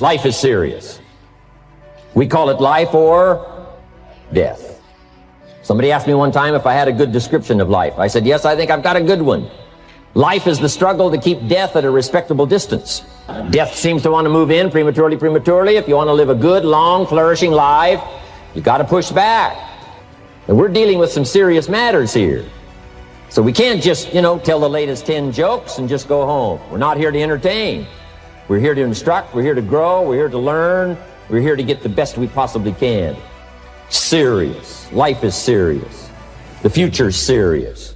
Life is serious. We call it life or death. Somebody asked me one time if I had a good description of life. I said, yes, I think I've got a good one. Life is the struggle to keep death at a respectable distance. Death seems to want to move in prematurely. If you want to live a good, long, flourishing life, you got to push back. And we're dealing with some serious matters here. So we can't just, tell the latest 10 jokes and just go home. We're not here to entertain. We're here to instruct. We're here to grow. We're here to learn. We're here to get the best we possibly can. Serious. Life is serious. The future's serious.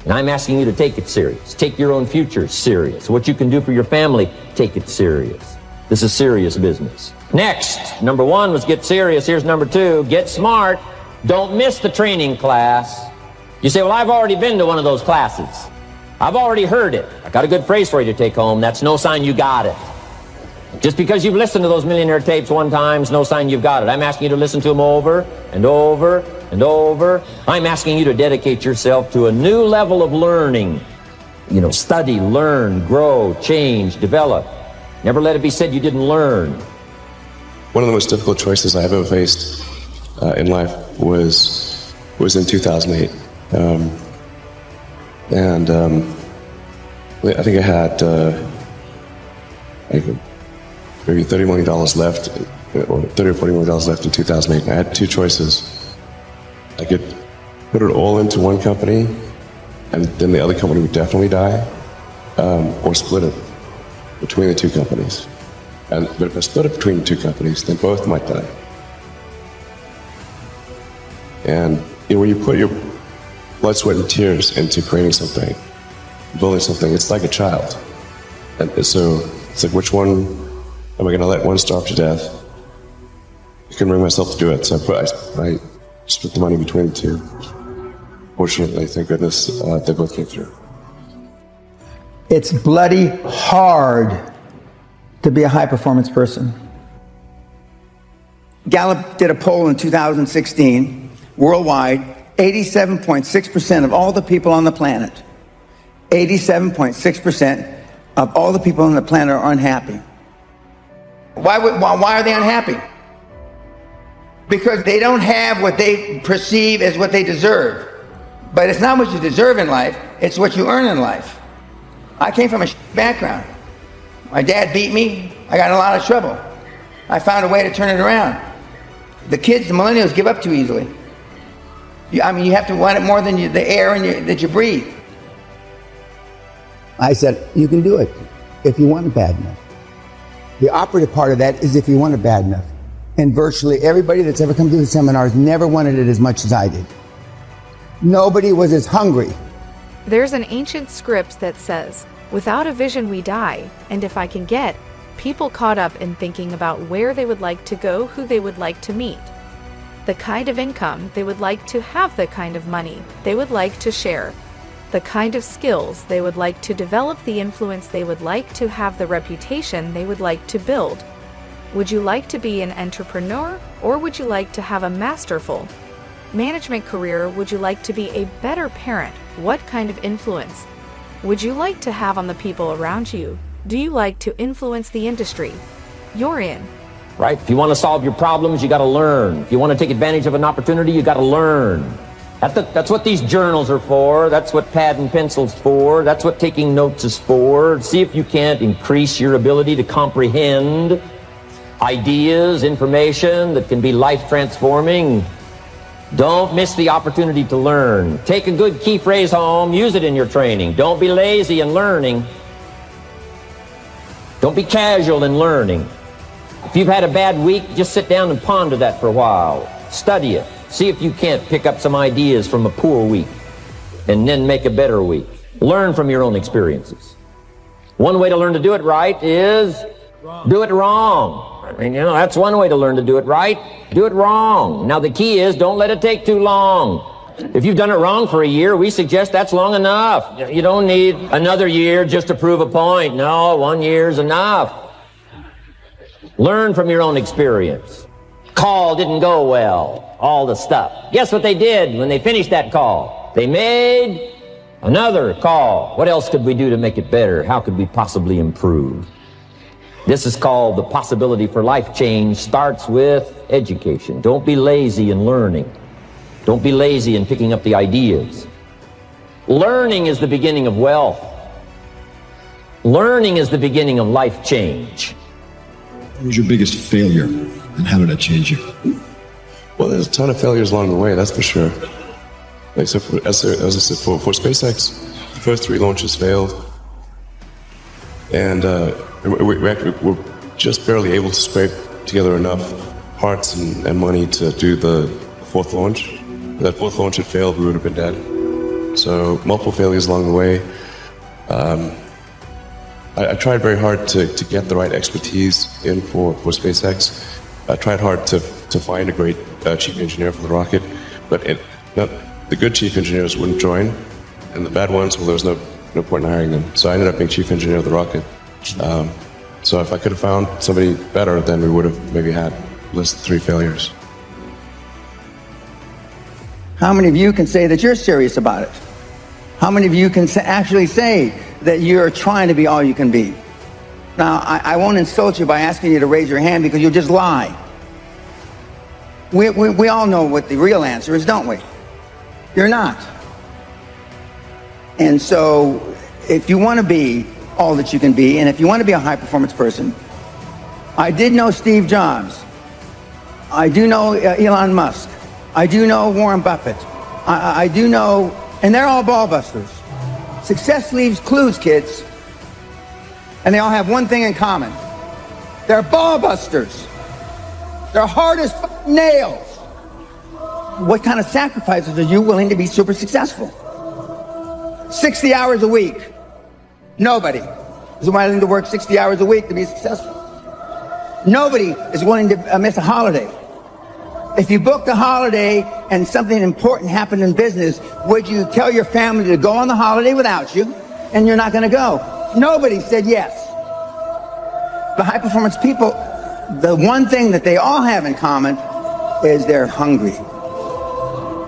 And I'm asking you to take it serious. Take your own future serious. What you can do for your family, take it serious. This is serious business. Next, number 1 was get serious. Here's number 2, get smart. Don't miss the training class. You say, well, I've already been to one of those classes. I've already heard it. I got a good phrase for you to take home. That's no sign you got it. Just because you've listened to those millionaire tapes one time is no sign you've got it. I'm asking you to listen to them over and over and over. I'm asking you to dedicate yourself to a new level of learning. Study, learn, grow, change, develop. Never let it be said you didn't learn. One of the most difficult choices I ever faced in life was in 2008. I think I had maybe $30 million left, or $30 or $40 million left in 2008. I had 2 choices. I could put it all into one company, and then the other company would definitely die, or split it between the 2 companies. But if I split it between the 2 companies, then both might die. And when you put your blood, sweat, and tears into creating something, building something, it's like a child. And so it's like, which one am I going to let one starve to death? I couldn't bring myself to do it, so I split the money between the 2. Fortunately, thank goodness, they both came through. It's bloody hard to be a high-performance person. Gallup did a poll in 2016, worldwide, 87.6% of all the people on the planet, 87.6% of all the people on the planet are unhappy. Why are they unhappy? Because they don't have what they perceive as what they deserve. But it's not what you deserve in life, it's what you earn in life. I came from a background. My dad beat me, I got in a lot of trouble. I found a way to turn it around. The kids, the millennials, give up too easily. You have to want it more than the air that you breathe. I said, you can do it if you want it bad enough. The operative part of that is if you want it bad enough. And virtually everybody that's ever come to the seminars never wanted it as much as I did. Nobody was as hungry. There's an ancient script that says, without a vision we die, and if I can get people caught up in thinking about where they would like to go, who they would like to meet, the kind of income they would like to have, the kind of money they would like to share, the kind of skills they would like to develop, the influence they would like to have, the reputation they would like to build. Would you like to be an entrepreneur, or would you like to have a masterful management career? Would you like to be a better parent? What kind of influence would you like to have on the people around you? Do you like to influence the industry you're in? Right? If you want to solve your problems, you got to learn. If you want to take advantage of an opportunity, you got to learn. That's what these journals are for. That's what pad and pencil's for. That's what taking notes is for. See if you can't increase your ability to comprehend ideas, information that can be life-transforming. Don't miss the opportunity to learn. Take a good key phrase home, use it in your training. Don't be lazy in learning. Don't be casual in learning. If you've had a bad week, just sit down and ponder that for a while. Study it. See if you can't pick up some ideas from a poor week and then make a better week. Learn from your own experiences. One way to learn to do it right is do it wrong. That's one way to learn to do it right. Do it wrong. Now the key is don't let it take too long. If you've done it wrong for a year, we suggest that's long enough. You don't need another year just to prove a point. No, 1 year's enough. Learn from your own experience. Call didn't go well. All the stuff. Guess what they did when they finished that call? They made another call. What else could we do to make it better? How could we possibly improve? This is called the possibility for life change starts with education. Don't be lazy in learning. Don't be lazy in picking up the ideas. Learning is the beginning of wealth. Learning is the beginning of life change. What was your biggest failure, and how did it change you? Well, there's a ton of failures along the way, that's for sure. Like, so as I said, for SpaceX, the first 3 launches failed. And we're just barely able to scrape together enough parts and money to do the 4th launch. If that 4th launch had failed, we would have been dead. So multiple failures along the way. I tried very hard to get the right expertise in for SpaceX. I tried hard to find a great chief engineer for the rocket, but the good chief engineers wouldn't join, and the bad ones, well, there was no point in hiring them. So I ended up being chief engineer of the rocket. So if I could have found somebody better, then we would have maybe had less than 3 failures. How many of you can say that you're serious about it? How many of you can actually say that you're trying to be all you can be? Now, I won't insult you by asking you to raise your hand because you'll just lie. We all know what the real answer is, don't we? You're not. And so, if you want to be all that you can be, and if you want to be a high-performance person, I did know Steve Jobs. I do know Elon Musk. I do know Warren Buffett. I do know, and they're all ball busters. Success leaves clues, kids. And they all have one thing in common. They're ball busters. They're hard as nails. What kind of sacrifices are you willing to be super successful? 60 hours a week. Nobody is willing to work 60 hours a week to be successful. Nobody is willing to miss a holiday. If you booked a holiday and something important happened in business, would you tell your family to go on the holiday without you, and you're not going to go? Nobody said yes. The high-performance people, the one thing that they all have in common is they're hungry.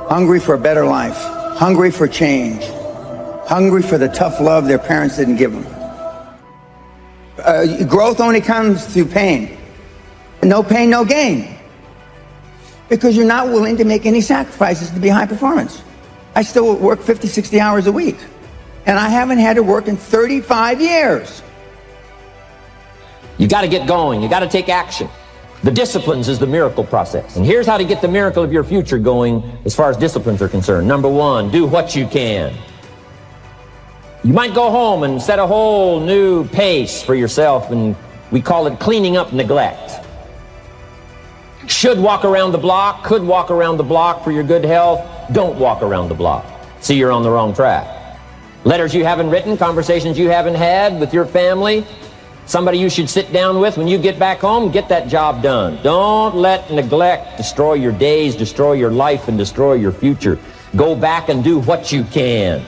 Hungry for a better life. Hungry for change. Hungry for the tough love their parents didn't give them. Growth only comes through pain. No pain, no gain. Because you're not willing to make any sacrifices to be high performance. I still work 50, 60 hours a week. And I haven't had to work in 35 years. You got to get going. You got to take action. The disciplines is the miracle process. And here's how to get the miracle of your future going as far as disciplines are concerned. Number 1, do what you can. You might go home and set a whole new pace for yourself, and we call it cleaning up neglect. Should walk around the block, could walk around the block for your good health. Don't walk around the block. See, you're on the wrong track. Letters you haven't written, conversations you haven't had with your family, somebody you should sit down with when you get back home, get that job done. Don't let neglect destroy your days, destroy your life, and destroy your future. Go back and do what you can.